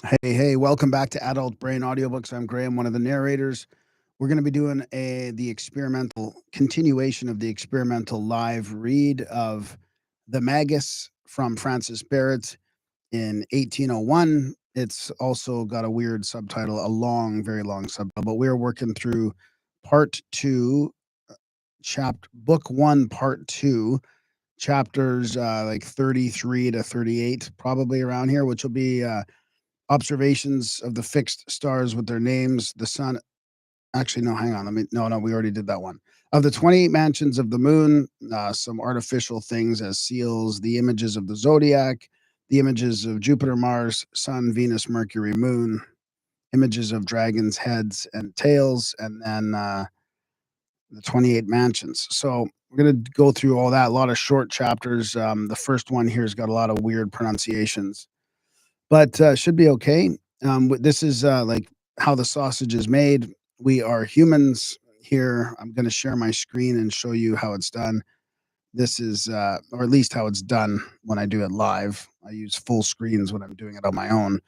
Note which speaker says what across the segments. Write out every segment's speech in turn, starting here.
Speaker 1: Hey, welcome back to Adult Brain Audiobooks. I'm Graham, one of the narrators. We're going to be doing the experimental continuation of the experimental live read of the MAGUS from Francis Barrett in 1801. It's also got a weird subtitle, a long, very long subtitle, but we're working through part two, book one, part two, chapters like 33 to 38, probably around here, which will be observations of the fixed stars with their names, the sun. Actually, no, hang on. No, we already did that one. Of the 28 mansions of the moon, some artificial things as seals, the images of the zodiac, the images of Jupiter, Mars, Sun, Venus, Mercury, Moon, images of dragons' heads and tails, and then the 28 mansions. So we're going to go through all that. A lot of short chapters. The first one here has got a lot of weird pronunciations, but should be okay. This is like how the sausage is made. We are humans here. I'm going to share my screen and show you how it's done. This is, or at least how it's done when I do it live. I use full screens when I'm doing it on my own.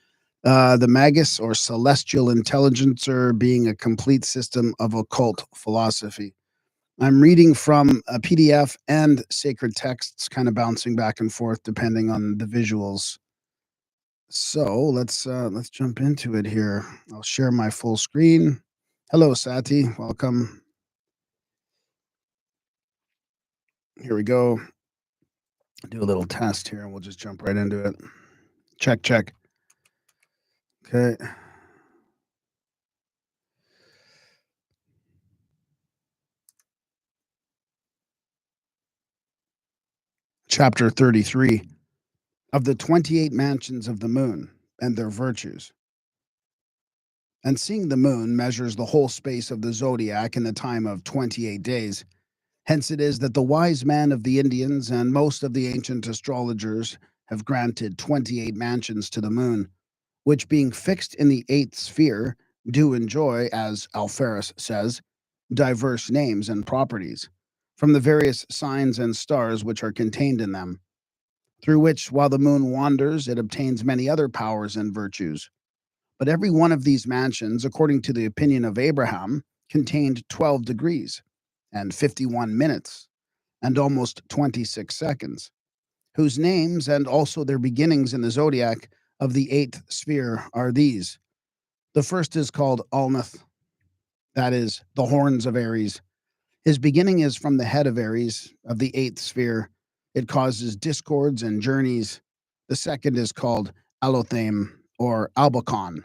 Speaker 1: The Magus, or celestial intelligencer, being a complete system of occult philosophy. I'm reading from a PDF and sacred texts, kind of bouncing back and forth depending on the visuals. So let's jump into it here. I'll share my full screen. Hello, Sati. Welcome. Here we go. Do a little test here and we'll just jump right into it. Check. Okay. Chapter 33 of the 28 mansions of the moon and their virtues. And seeing the moon measures the whole space of the zodiac in the time of 28 days. Hence it is that the wise man of the Indians and most of the ancient astrologers have granted 28 mansions to the moon, which being fixed in the eighth sphere, do enjoy, as Alferus says, diverse names and properties, from the various signs and stars which are contained in them, through which, while the moon wanders, it obtains many other powers and virtues. But every one of these mansions, according to the opinion of Abraham, contained 12 degrees and 51 minutes and almost 26 seconds, whose names and also their beginnings in the zodiac of the eighth sphere are these. The first is called Alnath, that is, the horns of Aries. His beginning is from the head of Aries, of the eighth sphere. It causes discords and journeys. The second is called Alothame, or Albacon,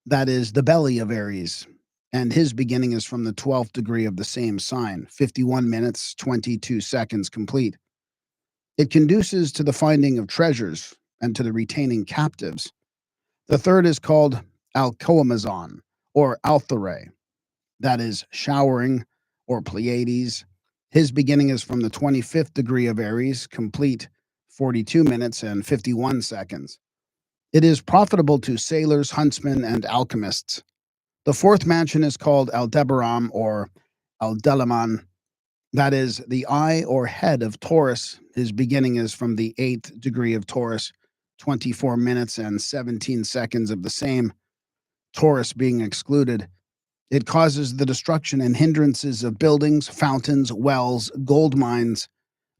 Speaker 1: that is, the belly of Aries, and his beginning is from the 12th degree of the same sign, 51 minutes, 22 seconds complete. It conduces to the finding of treasures and to the retaining captives. The third is called Alcoamazon, or Althare, that is, showering, or Pleiades. His beginning is from the 25th degree of Aries, complete 42 minutes and 51 seconds. It is profitable to sailors, huntsmen, and alchemists. The fourth mansion is called Aldebaran, or Aldelaman, that is, the eye or head of Taurus. His beginning is from the 8th degree of Taurus, 24 minutes and 17 seconds of the same, Taurus being excluded. It causes the destruction and hindrances of buildings, fountains, wells, gold mines,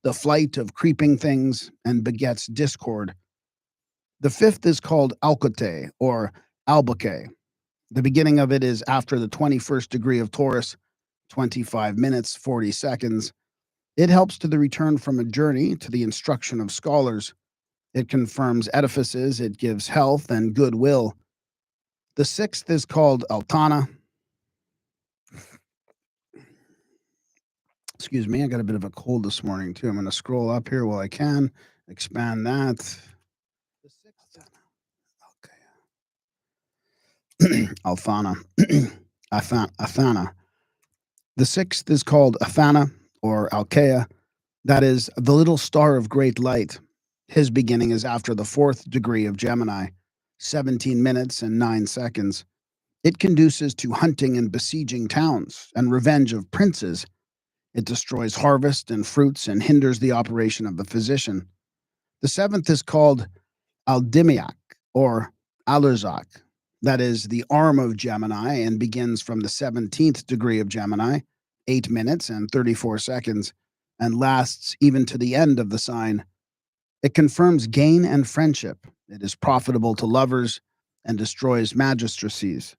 Speaker 1: the flight of creeping things, and begets discord. The fifth is called Alcote, or Albuque. The beginning of it is after the 21st degree of Taurus, 25 minutes, 40 seconds. It helps to the return from a journey to the instruction of scholars. It confirms edifices. It gives health and goodwill. The sixth is called Altana. Excuse me, I got a bit of a cold this morning, too. I'm going to scroll up here while I can, expand that. The sixth, okay. Althana. Athana. The sixth is called Athana, or Alkea, that is, the little star of great light. His beginning is after the 4th degree of Gemini, 17 minutes and 9 seconds. It conduces to hunting and besieging towns and revenge of princes. It destroys harvest and fruits and hinders the operation of the physician. The seventh is called Aldimiac, or Alurzak, that is the arm of Gemini, and begins from the 17th degree of Gemini, 8 minutes and 34 seconds, and lasts even to the end of the sign. It confirms gain and friendship. It is profitable to lovers and destroys magistracies.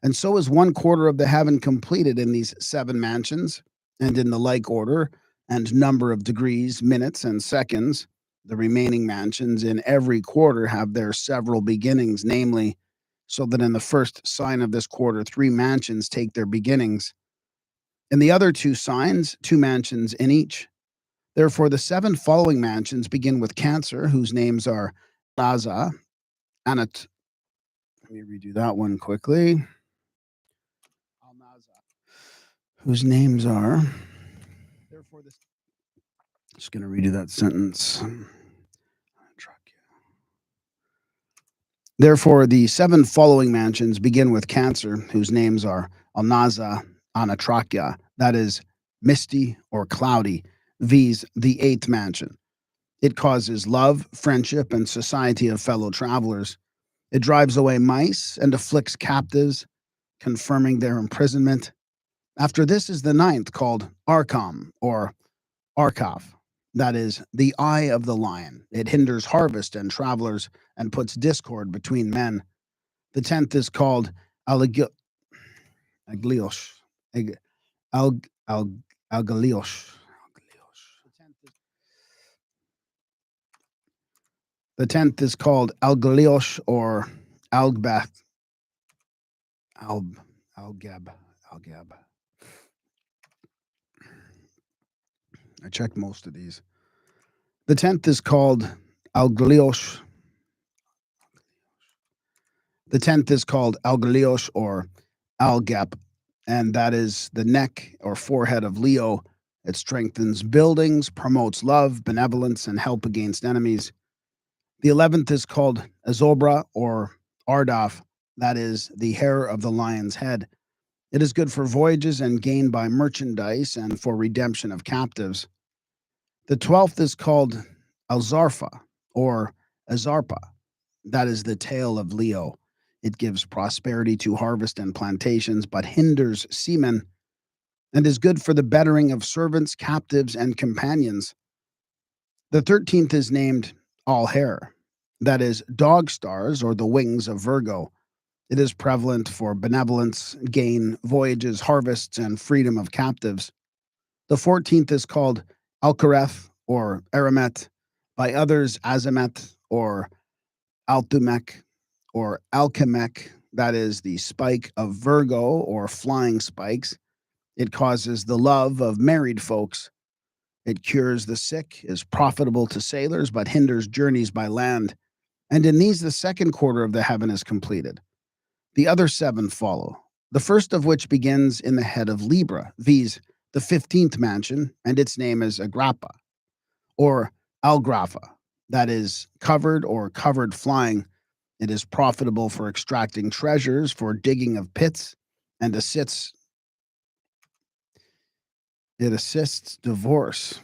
Speaker 1: And so is 1/4 of the heaven completed in these 7 mansions, and in the like order and number of degrees, minutes, and seconds. The remaining mansions in every quarter have their several beginnings, namely, so that in the first sign of this quarter, 3 mansions take their beginnings. In the other 2 signs, 2 mansions in each. Therefore, the 7 following mansions begin with Cancer, whose names are Laza, Anat. Let me redo that one quickly. Whose names are. Therefore, this. Just going to redo that sentence. Therefore, the 7 following mansions begin with Cancer, whose names are Alnaza, Anatrakya, that is, misty or cloudy, viz., the 8th mansion. It causes love, friendship, and society of fellow travelers. It drives away mice and afflicts captives, confirming their imprisonment. After this is the 9th, called Arkham, or Arkav, that is, the eye of the lion. It hinders harvest and travelers and puts discord between men. The 10th is called Agliosh. Algaliosh. The 10th is called Algaliosh or Algbath. Algab. I checked most of these. The 10th is called Algaliosh. The 10th is called Algaliosh or Algap, and that is the neck or forehead of Leo. It strengthens buildings, promotes love, benevolence, and help against enemies. The 11th is called Azobra or Ardaf, that is the hair of the lion's head. It is good for voyages and gain by merchandise and for redemption of captives. The 12th is called Alzarfa or Azarpa, that is the tail of Leo. It gives prosperity to harvest and plantations, but hinders seamen, and is good for the bettering of servants, captives, and companions. The 13th is named All Hair, that is dog stars or the wings of Virgo. It is prevalent for benevolence, gain, voyages, harvests, and freedom of captives. The 14th is called Alkareth or Aramet, by others Azamet or Altumek or Alchemech, that is the spike of Virgo or flying spikes. It causes the love of married folks. It cures the sick, is profitable to sailors, but hinders journeys by land. And in these, the 2nd quarter of the heaven is completed. The other 7 follow, the first of which begins in the head of Libra, viz., the 15th mansion, and its name is Agrappa, or Algrapha, that is covered or covered flying. It is profitable for extracting treasures, for digging of pits, and assists divorce.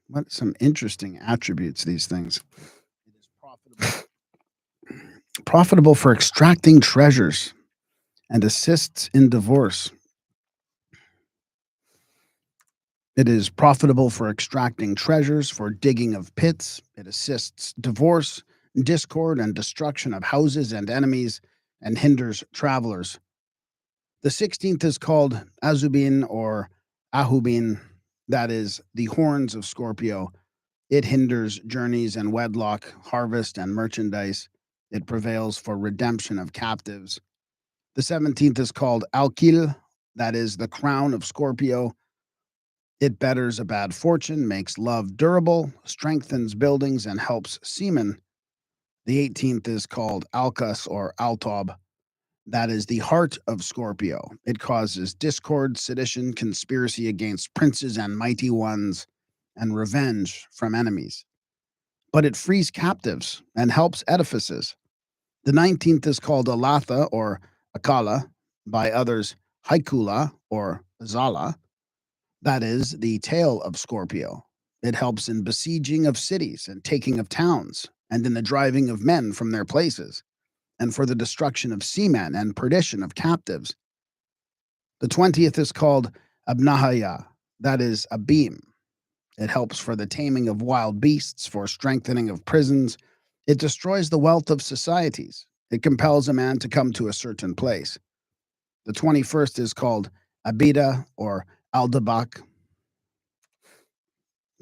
Speaker 1: What some interesting attributes, these things. It is profitable for extracting treasures and assists in divorce. It is profitable for extracting treasures, for digging of pits. It assists divorce, discord, and destruction of houses and enemies, and hinders travelers. The 16th is called Azubin or Ahubin, that is the horns of Scorpio. It hinders journeys and wedlock, harvest, and merchandise. It prevails for redemption of captives. The 17th is called Alkil, that is the crown of Scorpio. It betters a bad fortune, makes love durable, strengthens buildings, and helps seamen. The 18th is called Alkas or Altob. That is the heart of Scorpio. It causes discord, sedition, conspiracy against princes and mighty ones, and revenge from enemies. But it frees captives and helps edifices. The 19th is called Alatha or Akala, by others Haikula or Zala. That is the tail of Scorpio. It helps in besieging of cities and taking of towns, and in the driving of men from their places. and for the destruction of seamen and perdition of captives. The 20th is called Abnahaya, that is, a beam. It helps for the taming of wild beasts, for strengthening of prisons. It destroys the wealth of societies. It compels a man to come to a certain place. The 21st is called Abida or Aldabak.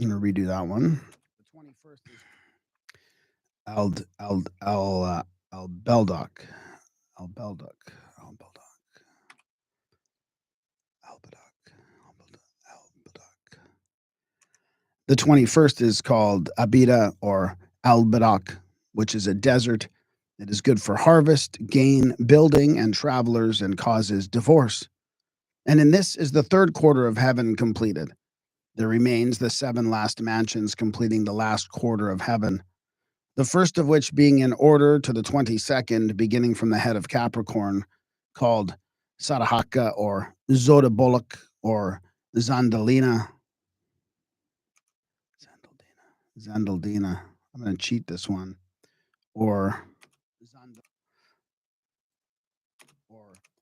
Speaker 1: I'm going to redo that one. The 21st is Albeldak. Albeldak. Albedak. The 21st is called Abida or Albedak, which is a desert. It is good for harvest, gain, building, and travelers, and causes divorce. And in this is the third quarter of heaven completed. There remains the 7 last mansions completing the last quarter of heaven. The first of which being in order to the 22nd, beginning from the head of Capricorn, called Sadahaka or Zodabolok or Zandalina. Zandaldina. I'm going to cheat this one. Or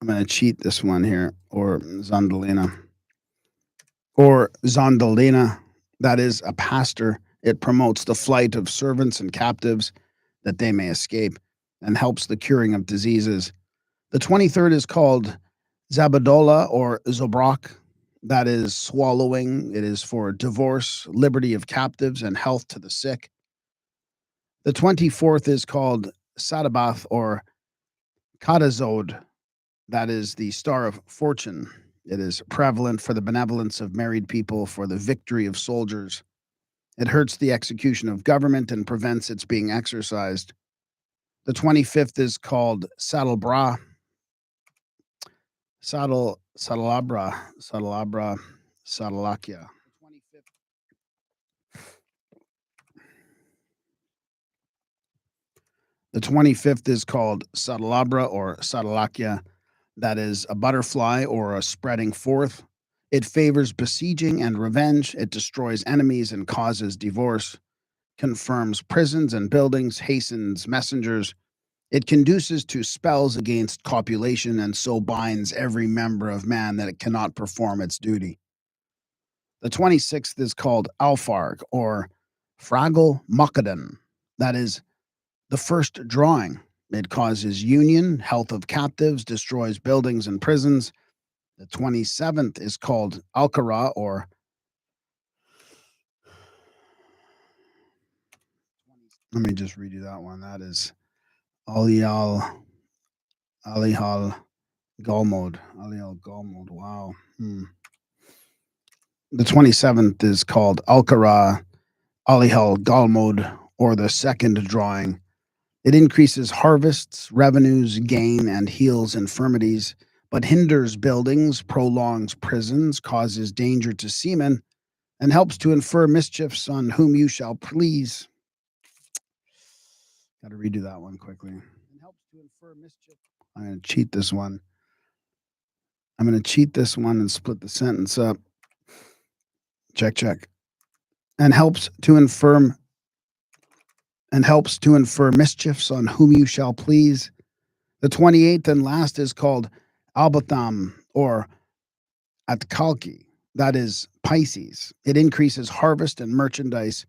Speaker 1: I'm going to cheat this one here. Or Zandalina. Or Zandalina. That is a pastor. It promotes the flight of servants and captives that they may escape and helps the curing of diseases. The 23rd is called Zabadola or Zobrak. That is swallowing. It is for divorce, liberty of captives, and health to the sick. The 24th is called Sadabath or Kadazod. That is the star of fortune. It is prevalent for the benevolence of married people, for the victory of soldiers. It hurts the execution of government and prevents its being exercised. The 25th is called Saddlebra. Saddleabra, Saddleakia. The 25th is called Saddleabra or Saddleakia. That is a butterfly or a spreading forth. It favors besieging and revenge. It destroys enemies and causes divorce. Confirms prisons and buildings, hastens messengers. It conduces to spells against copulation and so binds every member of man that it cannot perform its duty. The 26th is called Alfarg or Fraggle Muckadan. That is the first drawing. It causes union, health of captives, destroys buildings and prisons. The 27th is called Alkara or let me just redo that one. That is Alihal Galmod. Alihal Galmod. Wow. The 27th is called Alkara Alihal Galmod or the second drawing. It increases harvests, revenues, gain, and heals infirmities, but hinders buildings, prolongs prisons, causes danger to seamen, and helps to infer mischiefs on whom you shall please. Got to redo that one quickly. And helps to infer mischief. I'm going to cheat this one. And split the sentence up. Check. And helps to infer mischiefs on whom you shall please. The 28th and last is called Albatham or Atkalki. That is Pisces. It increases harvest and merchandise.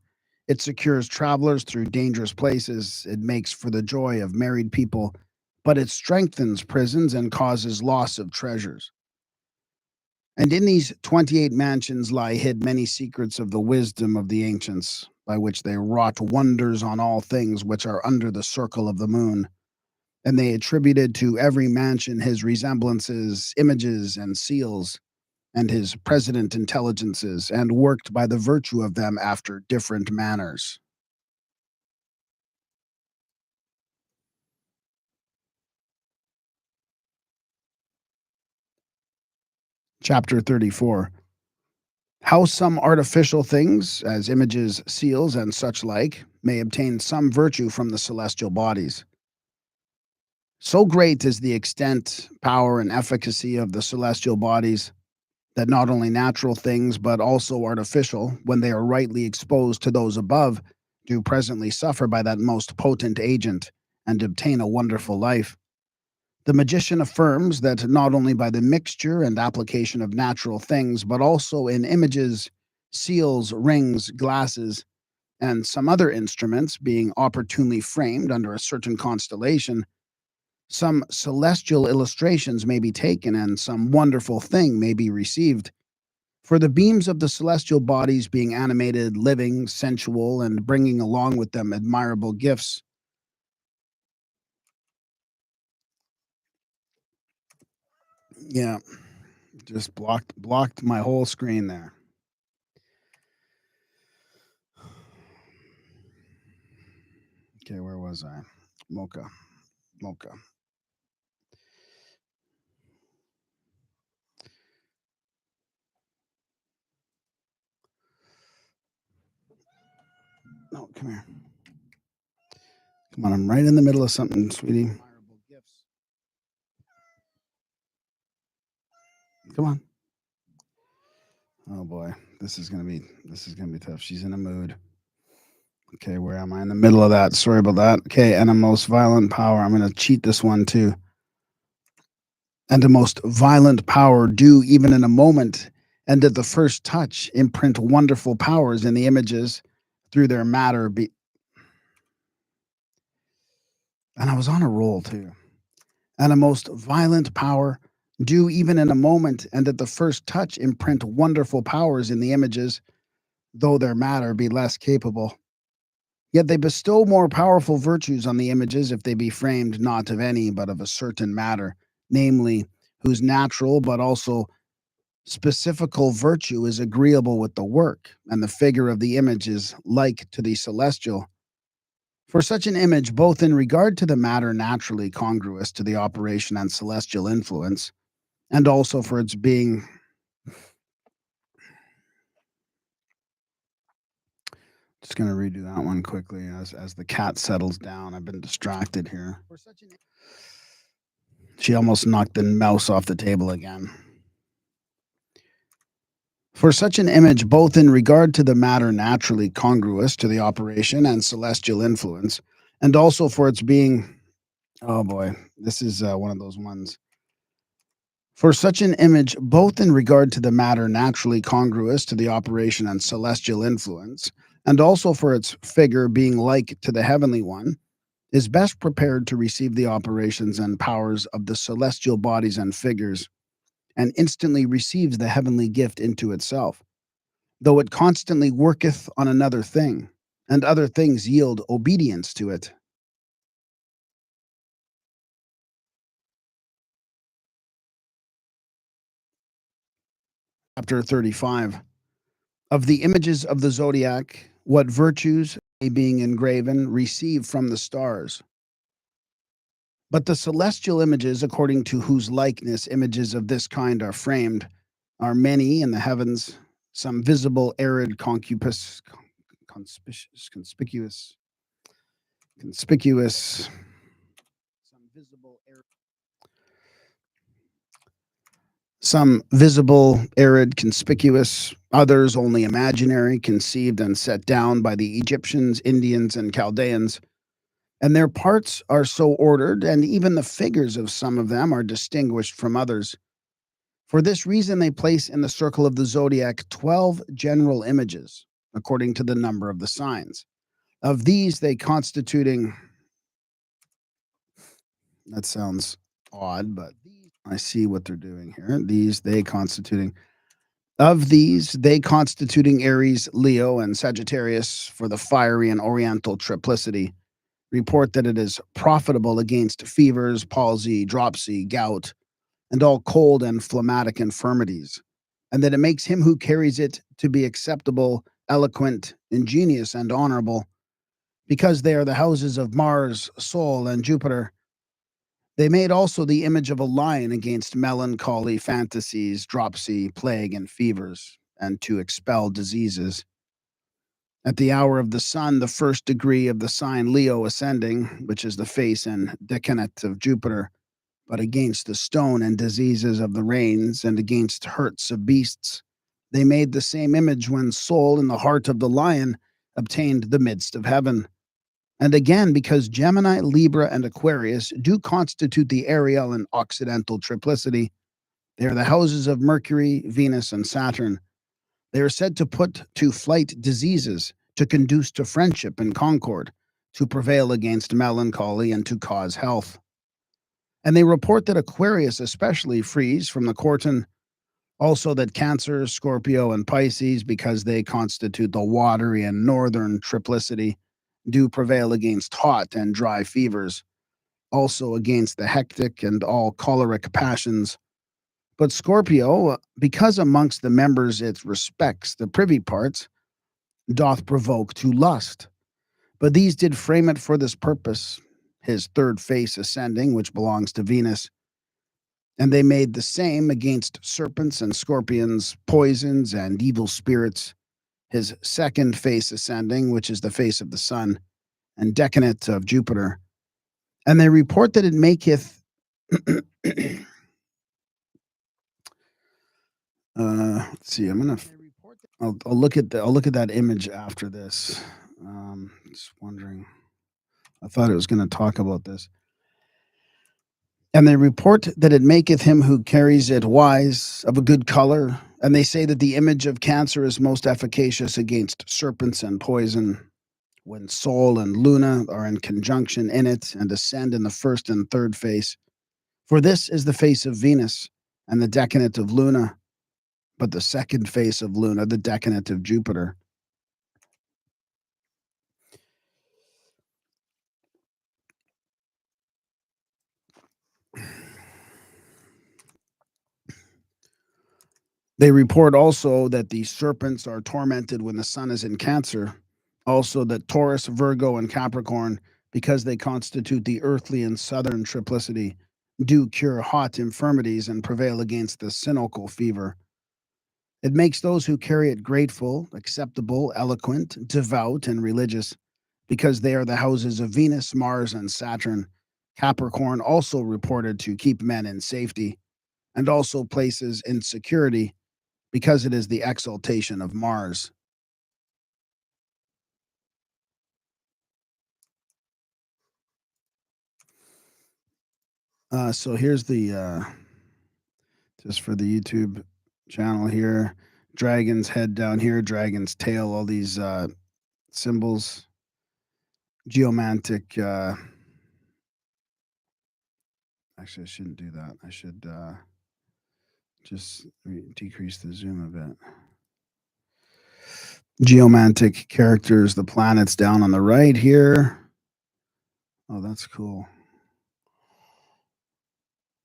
Speaker 1: It secures travelers through dangerous places. It makes for the joy of married people, but it strengthens prisons and causes loss of treasures. And in these 28 mansions lie hid many secrets of the wisdom of the ancients, by which they wrought wonders on all things which are under the circle of the moon. And they attributed to every mansion his resemblances, images, and seals, and his president intelligences, and worked by the virtue of them after different manners. Chapter 34. How some artificial things, as images, seals, and such like, may obtain some virtue from the celestial bodies. So great is the extent, power, and efficacy of the celestial bodies, that not only natural things, but also artificial, when they are rightly exposed to those above, do presently suffer by that most potent agent, and obtain a wonderful life. The magician affirms that not only by the mixture and application of natural things, but also in images, seals, rings, glasses, and some other instruments being opportunely framed under a certain constellation, some celestial illustrations may be taken and some wonderful thing may be received. For the beams of the celestial bodies being animated, living, sensual, and bringing along with them admirable gifts. Yeah, just blocked my whole screen there. Okay, where was I? Mocha. No, come here. Come on, I'm right in the middle of something, sweetie. Come on. Oh boy, this is gonna be tough. She's in a mood. Okay, where am I? In the middle of that. Sorry about that. Okay, and a most violent power. I'm gonna cheat this one too. And a most violent power do even in a moment, and at the first touch imprint wonderful powers in the images through their matter. And I was on a roll too. And a most violent power do even in a moment, and at the first touch imprint wonderful powers in the images, though their matter be less capable. Yet they bestow more powerful virtues on the images if they be framed not of any but of a certain matter, namely, whose natural but also specifical virtue is agreeable with the work, and the figure of the image is like to the celestial. For such an image, both in regard to the matter naturally congruous to the operation and celestial influence, and also for its being just going to redo that one quickly as the cat settles down. I've been distracted here. She almost knocked the mouse off the table again. For such an image, both in regard to the matter naturally congruous to the operation and celestial influence, and also for its being, oh boy, this is one of those ones. For such an image, both in regard to the matter naturally congruous to the operation and celestial influence, and also for its figure being like to the heavenly one, is best prepared to receive the operations and powers of the celestial bodies and figures, and instantly receives the heavenly gift into itself, though it constantly worketh on another thing, and other things yield obedience to it. Chapter 35. Of the images of the zodiac, what virtues, they being engraven, receive from the stars. But the celestial images, according to whose likeness images of this kind are framed, are many in the heavens, some visible, arid, conspicuous, some visible, arid, conspicuous, others only imaginary, conceived and set down by the Egyptians, Indians, and Chaldeans. And their parts are so ordered, and even the figures of some of them are distinguished from others. For this reason, they place in the circle of the zodiac 12 general images, according to the number of the signs. Of these, they constituting, that sounds odd, but I see what they're doing here. Of these, they constituting Aries, Leo, and Sagittarius for the fiery and oriental triplicity, report that it is profitable against fevers, palsy, dropsy, gout, and all cold and phlegmatic infirmities, and that it makes him who carries it to be acceptable, eloquent, ingenious, and honorable, because they are the houses of Mars, Sol, and Jupiter. They made also the image of a lion against melancholy, fantasies, dropsy, plague, and fevers, and to expel diseases. At the hour of the sun, the first degree of the sign Leo ascending, which is the face and decanate of Jupiter, but against the stone and diseases of the rains, and against hurts of beasts, they made the same image when Sol in the heart of the lion obtained the midst of heaven. And again, because Gemini, Libra, and Aquarius do constitute the aerial and occidental triplicity, they are the houses of Mercury, Venus, and Saturn. They are said to put to flight diseases, to conduce to friendship and concord, to prevail against melancholy, and to cause health. And they report that Aquarius especially frees from the quartan, also that Cancer, Scorpio, and Pisces, because they constitute the watery and northern triplicity, do prevail against hot and dry fevers, also against the hectic and all choleric passions. But Scorpio, because amongst the members it respects the privy parts, doth provoke to lust. But these did frame it for this purpose, his third face ascending, which belongs to Venus. And they made the same against serpents and scorpions, poisons and evil spirits, his second face ascending, which is the face of the sun, and declinate of Jupiter. And they report that it maketh let's see. I'll look at that image after this. Just wondering. I thought it was going to talk about this. And they report that it maketh him who carries it wise, of a good color. And they say that the image of Cancer is most efficacious against serpents and poison, when Sol and Luna are in conjunction in it and ascend in the first and third face. For this is the face of Venus and the declinate of Luna, but the second face of Luna, the declinate of Jupiter. They report also that the serpents are tormented when the sun is in Cancer, also that Taurus, Virgo, and Capricorn, because they constitute the earthly and southern triplicity, do cure hot infirmities and prevail against the sinocal fever. It makes those who carry it grateful, acceptable, eloquent, devout, and religious, because they are the houses of Venus, Mars, and Saturn. Capricorn also reported to keep men in safety, and also places in security, because it is the exaltation of Mars. So here's the just for the YouTube channel here. Dragon's head down here, dragon's tail, all these symbols. Geomantic. Actually, I shouldn't do that. I should just decrease the zoom a bit. Geomantic characters, the planets down on the right here. Oh, that's cool.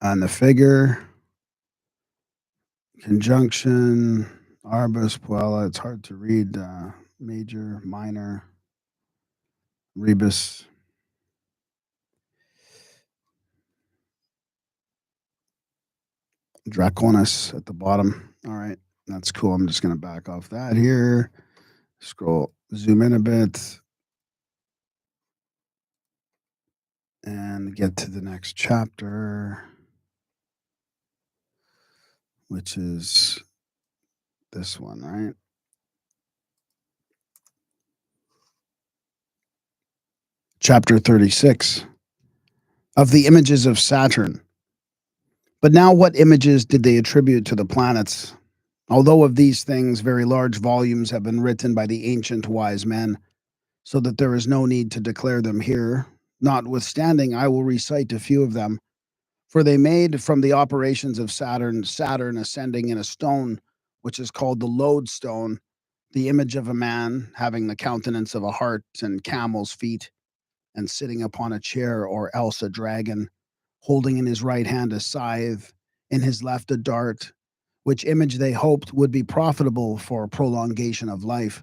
Speaker 1: And the figure. Conjunction, Arbus, Puella. It's hard to read. Major, minor, rebus. Draconis at the bottom. All right, that's cool. I'm just going to back off that here. Scroll, zoom in a bit, and get to the next chapter, which is this one, right? Chapter 36 of the images of Saturn. But now what images did they attribute to the planets? Although of these things very large volumes have been written by the ancient wise men, so that there is no need to declare them here, notwithstanding I will recite a few of them. For they made from the operations of Saturn, Saturn ascending in a stone, which is called the lodestone, the image of a man having the countenance of a hart and camel's feet, and sitting upon a chair or else a dragon, holding in his right hand a scythe, in his left a dart, which image they hoped would be profitable for prolongation of life.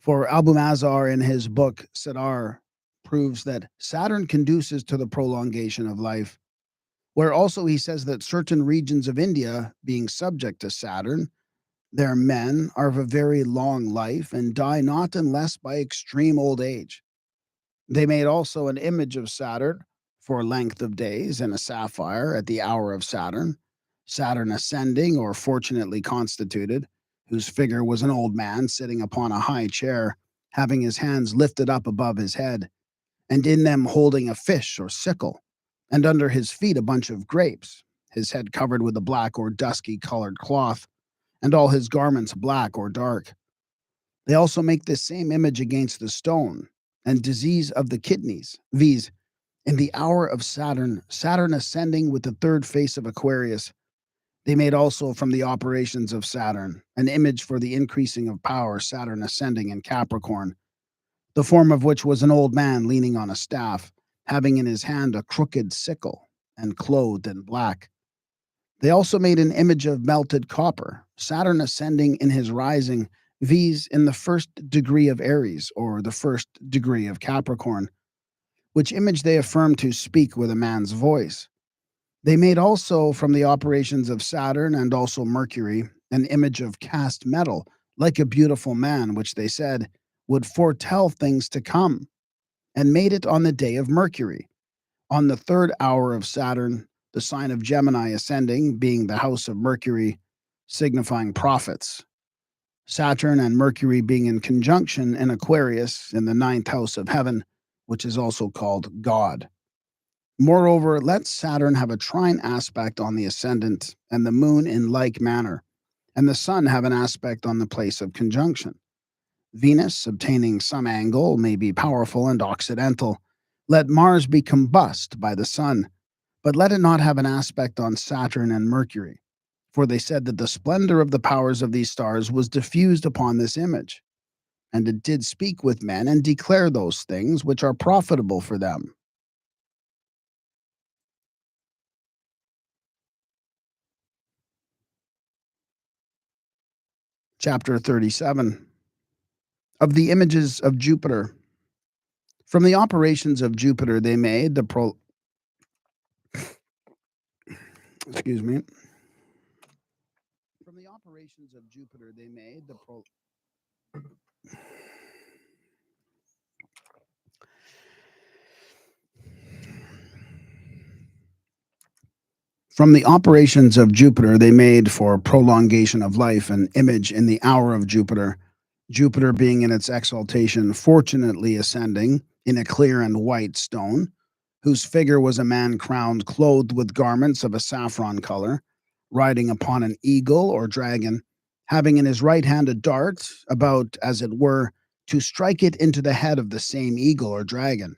Speaker 1: For Albumazar in his book Sadar proves that Saturn conduces to the prolongation of life, where also he says that certain regions of India, being subject to Saturn, their men are of a very long life and die not unless by extreme old age. They made also an image of Saturn for length of days and a sapphire at the hour of Saturn, Saturn ascending or fortunately constituted, whose figure was an old man sitting upon a high chair, having his hands lifted up above his head, and in them holding a fish or sickle, and under his feet a bunch of grapes, his head covered with a black or dusky colored cloth, and all his garments black or dark. They also make this same image against the stone, and disease of the kidneys, viz., in the hour of Saturn, Saturn ascending with the third face of Aquarius. They made also from the operations of Saturn an image for the increasing of power, Saturn ascending in Capricorn, the form of which was an old man leaning on a staff, having in his hand a crooked sickle, and clothed in black. They also made an image of melted copper, Saturn ascending in his rising, viz., in the first degree of Aries, or the first degree of Capricorn, which image they affirmed to speak with a man's voice. They made also from the operations of Saturn and also Mercury an image of cast metal, like a beautiful man, which they said would foretell things to come, and made it on the day of Mercury, on the third hour of Saturn, the sign of Gemini ascending, being the house of Mercury, signifying prophets. Saturn and Mercury being in conjunction in Aquarius in the ninth house of heaven, which is also called God. Moreover, let Saturn have a trine aspect on the ascendant, and the moon in like manner, and the sun have an aspect on the place of conjunction. Venus, obtaining some angle, may be powerful and occidental. Let Mars be combust by the sun, but let it not have an aspect on Saturn and Mercury. For they said that the splendor of the powers of these stars was diffused upon this image, and it did speak with men and declare those things which are profitable for them. Chapter 37. Of the images of Jupiter. From the operations of Jupiter they made the excuse me. From the operations of Jupiter they made From the operations of Jupiter they made for prolongation of life an image in the hour of Jupiter, Jupiter being in its exaltation, fortunately ascending in a clear and white stone, whose figure was a man crowned, clothed with garments of a saffron color, riding upon an eagle or dragon, having in his right hand a dart, about, as it were, to strike it into the head of the same eagle or dragon.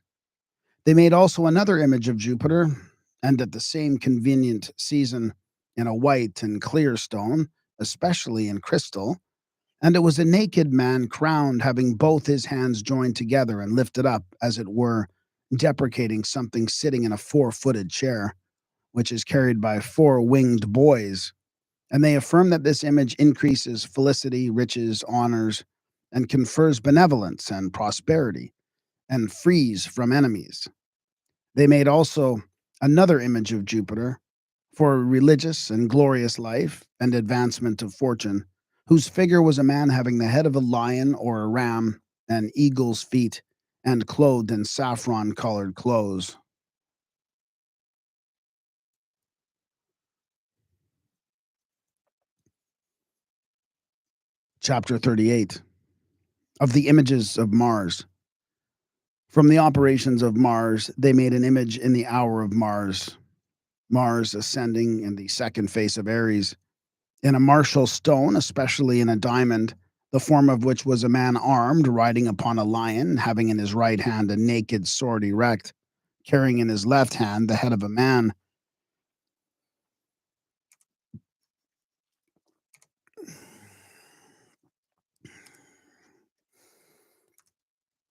Speaker 1: They made also another image of Jupiter, and at the same convenient season, in a white and clear stone, especially in crystal, and it was a naked man crowned, having both his hands joined together and lifted up, as it were, deprecating something sitting in a four-footed chair, which is carried by four winged boys. And they affirm that this image increases felicity, riches, honors, and confers benevolence and prosperity, and frees from enemies. They made also another image of Jupiter for a religious and glorious life and advancement of fortune, whose figure was a man having the head of a lion or a ram, and eagle's feet, and clothed in saffron-colored clothes. Chapter 38. Of the images of Mars. From the operations of Mars, they made an image in the hour of Mars, Mars ascending in the second face of Aries, in a martial stone, especially in a diamond, the form of which was a man armed, riding upon a lion, having in his right hand a naked sword erect, carrying in his left hand the head of a man.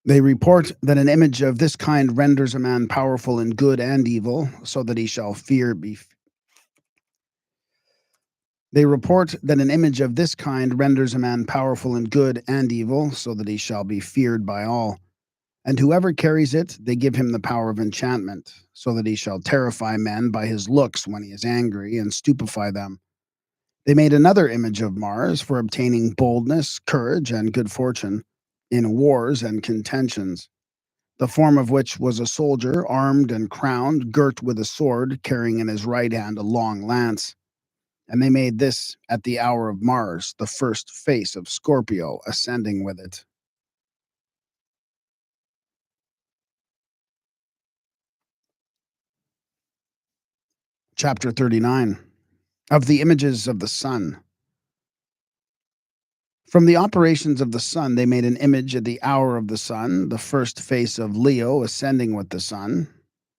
Speaker 1: They report that an image of this kind renders a man powerful in good and evil, so that he shall fear be. They report that an image of this kind renders a man powerful in good and evil, so that he shall be feared by all. And whoever carries it, they give him the power of enchantment, so that he shall terrify men by his looks when he is angry, and stupefy them. They made another image of Mars for obtaining boldness, courage, and good fortune in wars and contentions, the form of which was a soldier, armed and crowned, girt with a sword, carrying in his right hand a long lance. And they made this at the hour of Mars, the first face of Scorpio, ascending with it. Chapter 39 of the images of the sun. From the operations of the sun, they made an image at the hour of the sun, the first face of Leo ascending with the sun,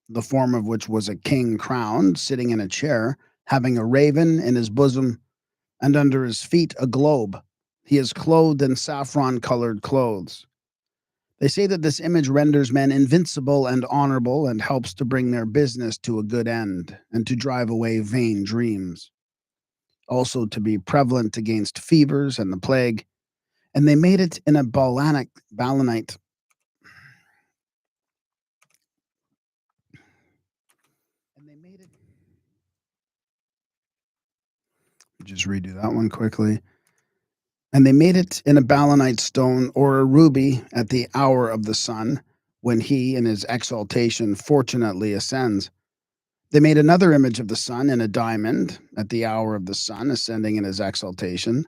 Speaker 1: the form of which was a king crowned, sitting in a chair, having a raven in his bosom, and under his feet a globe. He is clothed in saffron-colored clothes. They say that this image renders men invincible and honorable and helps to bring their business to a good end and to drive away vain dreams. Also to be prevalent against fevers and the plague, and they made it in a balanite. And they made it. Just redo that one quickly. And they made it in a balanite stone or a ruby at the hour of the sun, when he, in his exaltation, fortunately ascends. They made another image of the sun in a diamond at the hour of the sun, ascending in his exaltation,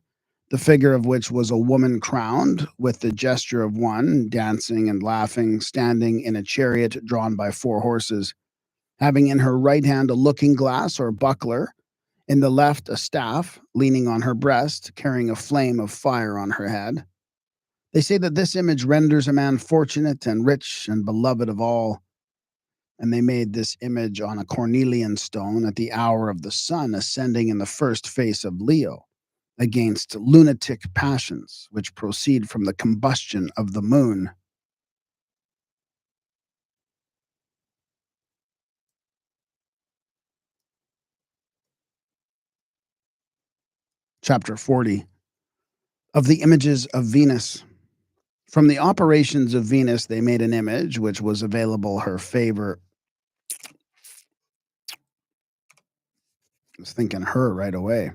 Speaker 1: the figure of which was a woman crowned, with the gesture of one, dancing and laughing, standing in a chariot drawn by 4 horses, having in her right hand a looking glass or buckler, in the left a staff, leaning on her breast, carrying a flame of fire on her head. They say that this image renders a man fortunate and rich and beloved of all. And they made this image on a cornelian stone at the hour of the sun, ascending in the first face of Leo, against lunatic passions which proceed from the combustion of the moon. Chapter 40 of the images of Venus. From the operations of Venus, they made an image which was available her favor. I was thinking her right away.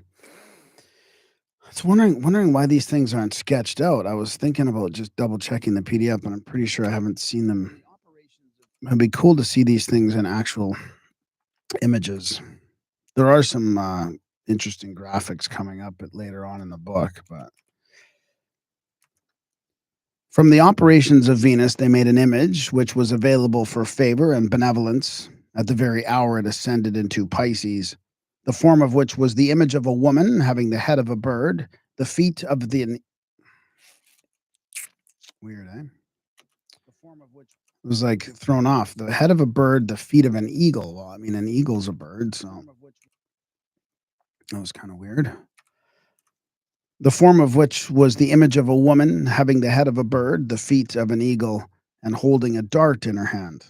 Speaker 1: I was wondering why these things aren't sketched out. I was thinking about just double checking the PDF, and I'm pretty sure I haven't seen them. It'd be cool to see these things in actual images. There are some interesting graphics coming up later on in the book, but from the operations of Venus, they made an image which was available for favor and benevolence at the very hour it ascended into Pisces, the form of which was the image of a woman having the head of a bird, the feet of the... Weird, eh? The form of which was like thrown off. The head of a bird, the feet of an eagle. Well, I mean, an eagle's a bird, so that was kind of weird. The form of which was the image of a woman having the head of a bird, the feet of an eagle, and holding a dart in her hand.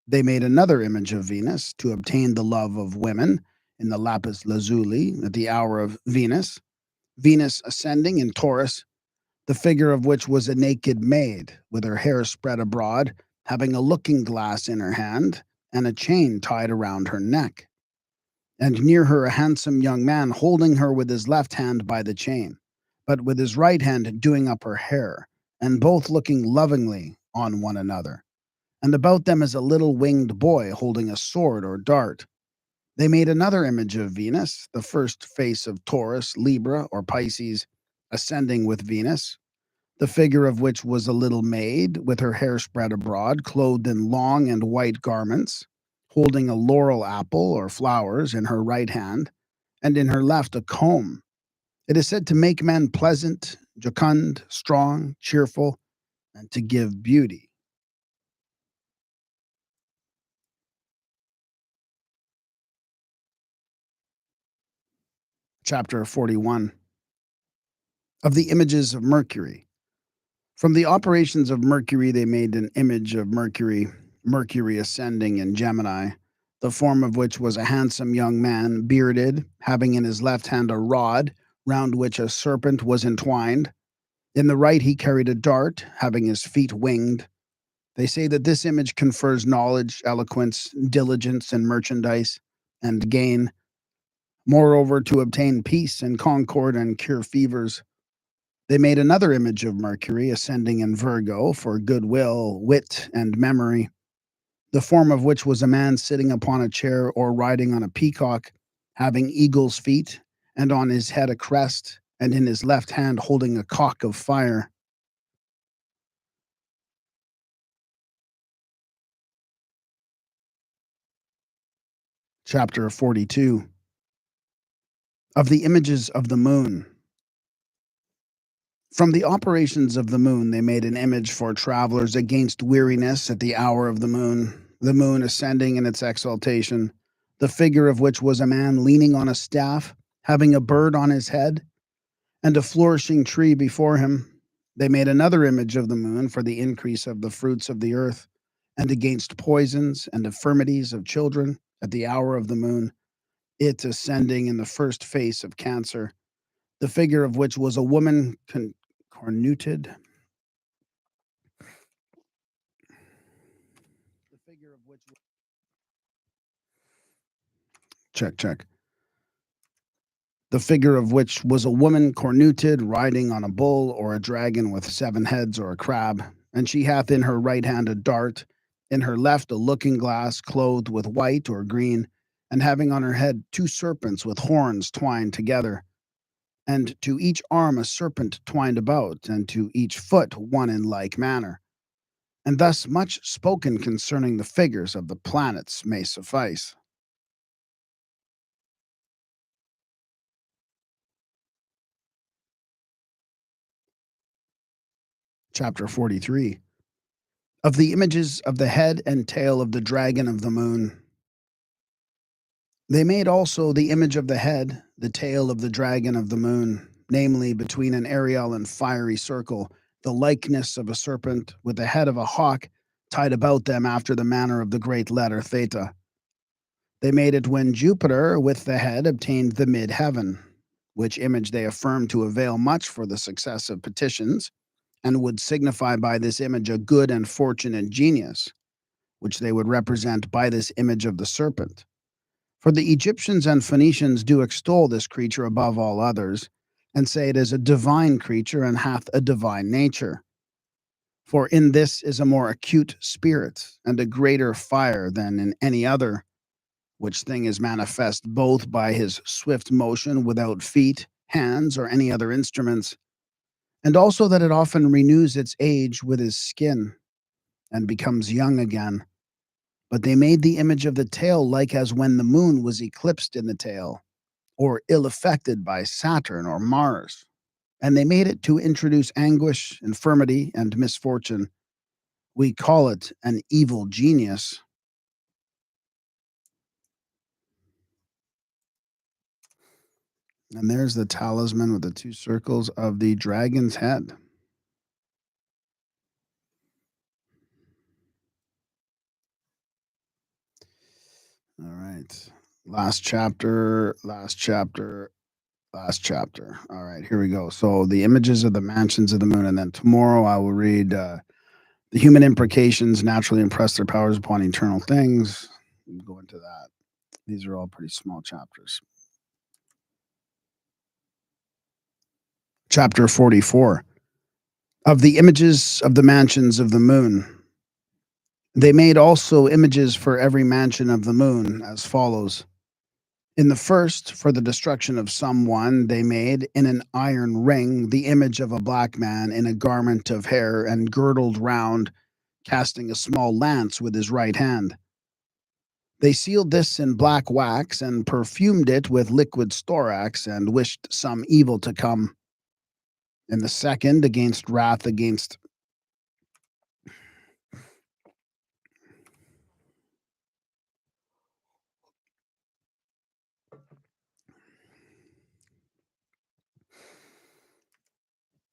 Speaker 1: They made another image of Venus to obtain the love of women in the lapis lazuli at the hour of Venus, Venus ascending in Taurus, the figure of which was a naked maid, with her hair spread abroad, having a looking glass in her hand, and a chain tied around her neck. And near her a handsome young man holding her with his left hand by the chain, but with his right hand doing up her hair, and both looking lovingly on one another. And about them is a little winged boy holding a sword or dart. They made another image of Venus, the first face of Taurus, Libra, or Pisces, ascending with Venus, the figure of which was a little maid, with her hair spread abroad, clothed in long and white garments, holding a laurel apple or flowers in her right hand, and in her left a comb. It is said to make men pleasant, jocund, strong, cheerful, and to give beauty. Chapter 41 of the images of Mercury. From the operations of Mercury, they made an image of Mercury, Mercury ascending in Gemini, the form of which was a handsome young man, bearded, having in his left hand a rod, round which a serpent was entwined. In the right he carried a dart, having his feet winged. They say that this image confers knowledge, eloquence, diligence, and merchandise, and gain. Moreover, to obtain peace and concord and cure fevers. They made another image of Mercury ascending in Virgo for goodwill, wit, and memory, the form of which was a man sitting upon a chair or riding on a peacock, having eagle's feet, and on his head a crest, and in his left hand holding a cock of fire. Chapter 42. Of the images of the moon. From the operations of the moon, they made an image for travelers against weariness at the hour of the moon ascending in its exaltation, the figure of which was a man leaning on a staff, having a bird on his head, and a flourishing tree before him. They made another image of the moon for the increase of the fruits of the earth, and against poisons and infirmities of children at the hour of the moon, it ascending in the first face of cancer, the figure of which was a woman cornuted. The figure of which check. The figure of which was a woman cornuted, riding on a bull or a dragon with 7 heads or a crab, and she hath in her right hand a dart, in her left a looking glass, clothed with white or green, and having on her head 2 serpents with horns twined together, and to each arm a serpent twined about, and to each foot one in like manner. And thus much spoken concerning the figures of the planets may suffice. Chapter 43. Of the images of the head and tail of the dragon of the moon. They made also the image of the head, the tail of the dragon of the moon, namely between an aerial and fiery circle, the likeness of a serpent, with the head of a hawk tied about them after the manner of the great letter theta. They made it when Jupiter with the head obtained the mid-heaven, which image they affirmed to avail much for the success of petitions, and would signify by this image a good and fortunate genius, which they would represent by this image of the serpent. For the Egyptians and Phoenicians do extol this creature above all others, and say it is a divine creature and hath a divine nature. For in this is a more acute spirit, and a greater fire than in any other, which thing is manifest both by his swift motion without feet, hands, or any other instruments, and also that it often renews its age with his skin, and becomes young again. But they made the image of the tail like as when the moon was eclipsed in the tail, or ill affected by Saturn or Mars. And they made it to introduce anguish, infirmity, and misfortune. We call it an evil genius. And there's the talisman with the 2 circles of the dragon's head. All right. Last chapter. All right, here we go. So the images of the mansions of the moon, and then tomorrow I will read the human imprecations naturally impress their powers upon eternal things. We'll go into that. These are all pretty small chapters. Chapter 44. Of the images of the mansions of the moon. They made also images for every mansion of the moon, as follows. In the first, for the destruction of someone, they made, in an iron ring, the image of a black man in a garment of hair and girdled round, casting a small lance with his right hand. They sealed this in black wax and perfumed it with liquid storax and wished some evil to come. In the second, against wrath against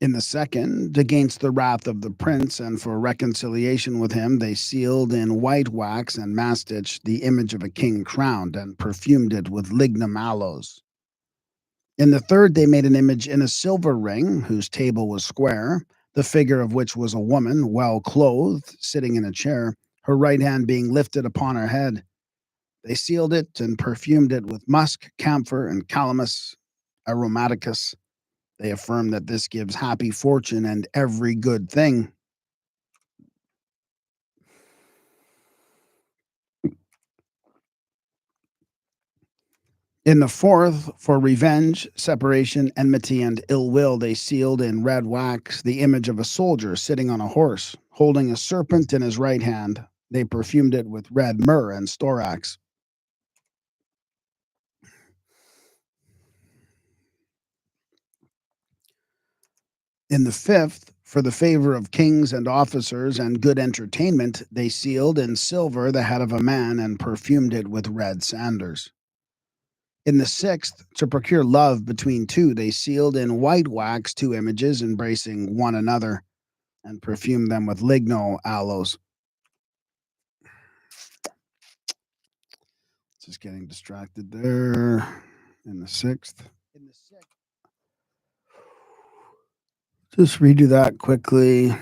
Speaker 1: In the second, against the wrath of the prince, and for reconciliation with him, they sealed in white wax and mastich the image of a king crowned, and perfumed it with lignum aloes. In the third, they made an image in a silver ring, whose table was square, the figure of which was a woman, well clothed, sitting in a chair, her right hand being lifted upon her head. They sealed it and perfumed it with musk, camphor, and calamus aromaticus. They affirm that this gives happy fortune and every good thing. In the fourth, for revenge, separation, enmity, and ill will, they sealed in red wax the image of a soldier sitting on a horse, holding a serpent in his right hand. They perfumed it with red myrrh and storax. In the 5th, for the favor of kings and officers and good entertainment, they sealed in silver the head of a man and perfumed it with red sanders. In the 6th, to procure love between two, they sealed in white wax two images embracing one another and perfumed them with ligno aloes. Just getting distracted there. In the 6th. Just redo that quickly.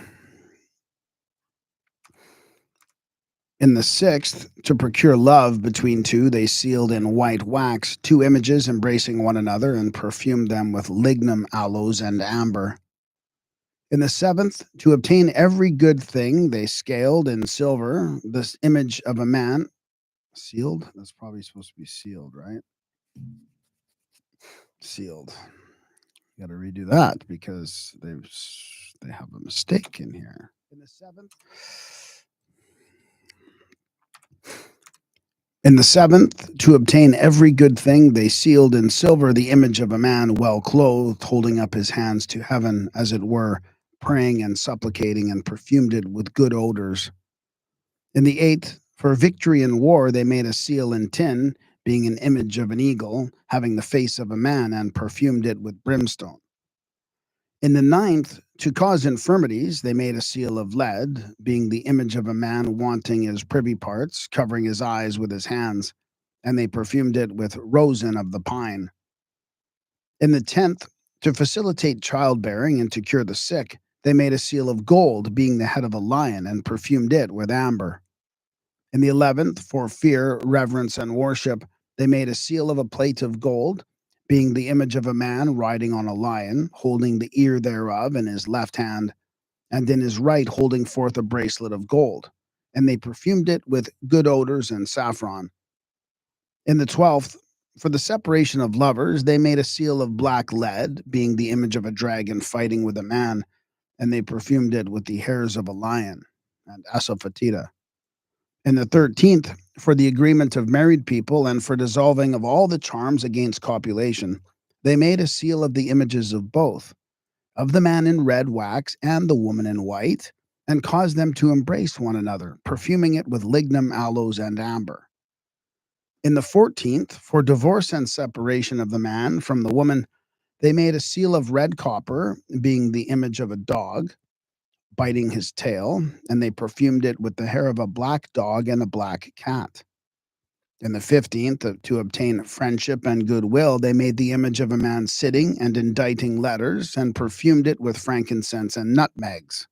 Speaker 1: In the 6th, to procure love between two, they sealed in white wax two images embracing one another and perfumed them with lignum aloes and amber. In the 7th, to obtain every good thing, they scaled in silver this image of a man. Sealed? That's probably supposed to be sealed, right? Sealed. Got to redo that because they have a mistake in here. In the 7th. In the 7th, to obtain every good thing, they sealed in silver the image of a man well clothed, holding up his hands to heaven, as it were, praying and supplicating, and perfumed it with good odors. In the 8th, for victory in war, they made a seal in tin, being an image of an eagle, having the face of a man, and perfumed it with brimstone. In the 9th, to cause infirmities, they made a seal of lead, being the image of a man wanting his privy parts, covering his eyes with his hands, and they perfumed it with rosin of the pine. In the 10th, to facilitate childbearing and to cure the sick, they made a seal of gold, being the head of a lion, and perfumed it with amber. In the 11th, for fear, reverence, and worship, they made a seal of a plate of gold, being the image of a man riding on a lion, holding the ear thereof in his left hand, and in his right holding forth a bracelet of gold. And they perfumed it with good odors and saffron. In the 12th, for the separation of lovers, they made a seal of black lead, being the image of a dragon fighting with a man, and they perfumed it with the hairs of a lion and asafoetida. In the 13th, for the agreement of married people and for dissolving of all the charms against copulation, they made a seal of the images of both, of the man in red wax and the woman in white, and caused them to embrace one another, perfuming it with lignum aloes and amber. In the 14th, for divorce and separation of the man from the woman, they made a seal of red copper, being the image of a dog biting his tail, and they perfumed it with the hair of a black dog and a black cat. In the 15th, to obtain friendship and goodwill, they made the image of a man sitting and inditing letters and perfumed it with frankincense and nutmegs.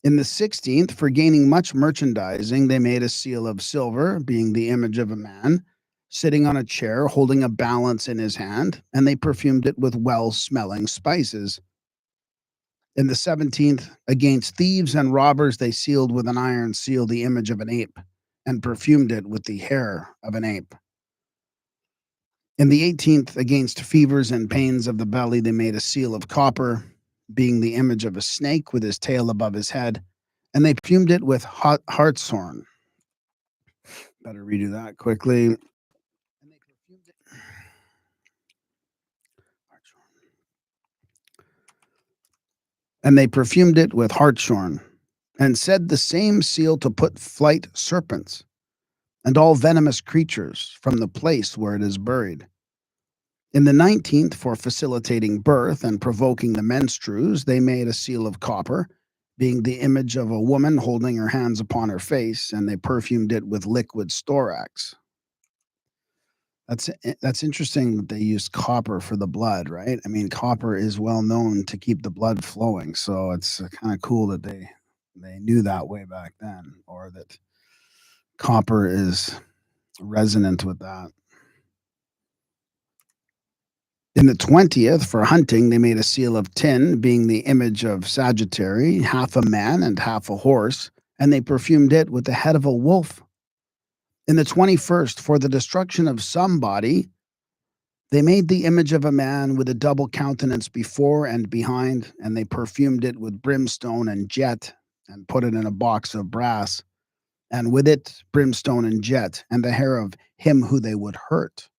Speaker 1: In the 16th, for gaining much merchandising, they made a seal of silver, being the image of a man sitting on a chair holding a balance in his hand, and they perfumed it with well-smelling spices. In the 17th, against thieves and robbers, they sealed with an iron seal the image of an ape and perfumed it with the hair of an ape. In the 18th, against fevers and pains of the belly, they made a seal of copper, being the image of a snake with his tail above his head, and they perfumed it with hartshorn. Better redo that quickly. And they perfumed it with hartshorn, and said the same seal to put flight serpents and all venomous creatures from the place where it is buried. In the 19th, for facilitating birth and provoking the menstrues, they made a seal of copper, being the image of a woman holding her hands upon her face, and they perfumed it with liquid storax. That's interesting that they used copper for the blood, right? I mean, copper is well known to keep the blood flowing, so it's kind of cool that they knew that way back then, or that copper is resonant with that. In the 20th, for hunting, they made a seal of tin, being the image of Sagittary, half a man and half a horse, and they perfumed it with the head of a wolf. In the 21st, for the destruction of somebody, they made the image of a man with a double countenance before and behind, and they perfumed it with brimstone and jet, and put it in a box of brass, and with it brimstone and jet, and the hair of him who they would hurt.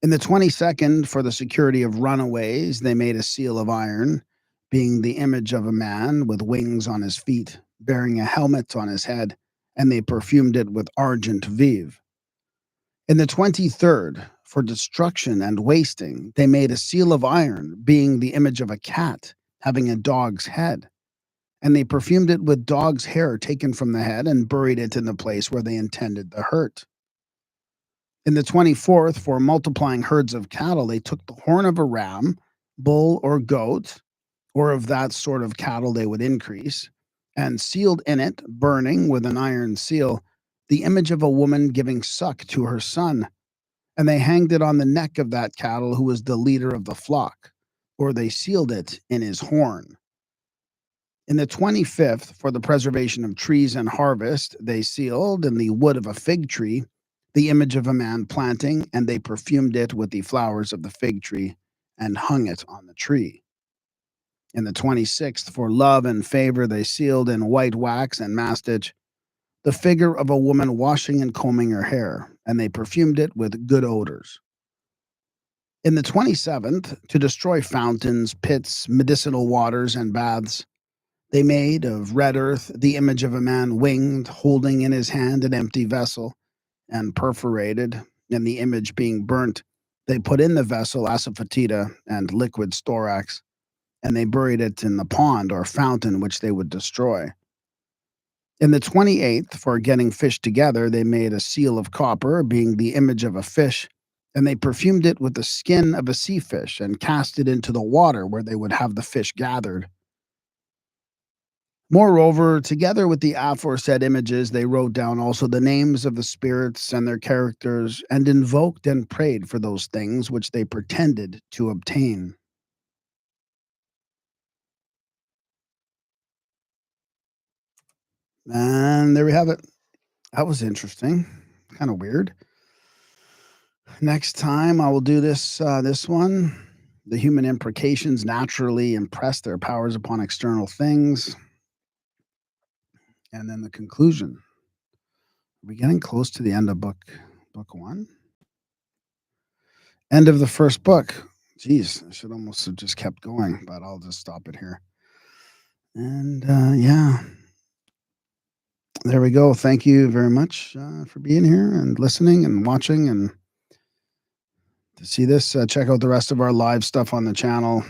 Speaker 1: In the 22nd, for the security of runaways, they made a seal of iron, being the image of a man with wings on his feet, bearing a helmet on his head, and they perfumed it with argent vive. In the 23rd, for destruction and wasting, they made a seal of iron, being the image of a cat, having a dog's head, and they perfumed it with dog's hair taken from the head and buried it in the place where they intended the hurt. In the 24th, for multiplying herds of cattle, they took the horn of a ram, bull, or goat, or of that sort of cattle they would increase, and sealed in it, burning with an iron seal, the image of a woman giving suck to her son. And they hanged it on the neck of that cattle who was the leader of the flock, or they sealed it in his horn. In the 25th, for the preservation of trees and harvest, they sealed in the wood of a fig tree the image of a man planting, and they perfumed it with the flowers of the fig tree and hung it on the tree. In the 26th, for love and favor, they sealed in white wax and mastic the figure of a woman washing and combing her hair, and they perfumed it with good odors. In the 27th, to destroy fountains, pits, medicinal waters, and baths, they made of red earth the image of a man winged, holding in his hand an empty vessel, and perforated, and the image being burnt, they put in the vessel asafoetida and liquid storax, and they buried it in the pond or fountain which they would destroy. In the 28th, for getting fish together, they made a seal of copper, being the image of a fish, and they perfumed it with the skin of a sea fish and cast it into the water where they would have the fish gathered. Moreover, together with the aforesaid images, they wrote down also the names of the spirits and their characters, and invoked and prayed for those things which they pretended to obtain. And there we have it. That was interesting. Kind of weird. Next time I will do this one. The human imprecations naturally impress their powers upon external things. And then the conclusion. Are we getting close to the end of book one? End of the first book. Geez, I should almost have just kept going, but I'll just stop it here. And yeah, there we go. Thank you very much for being here and listening and watching. And to see this, check out the rest of our live stuff on the channel.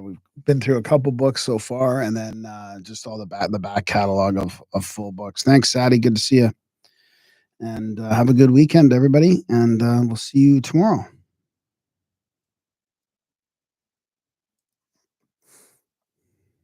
Speaker 1: We've been through a couple books so far, and then just all the back catalog of full books. Thanks, Sadie. Good to see you. And have a good weekend, everybody. And we'll see you tomorrow.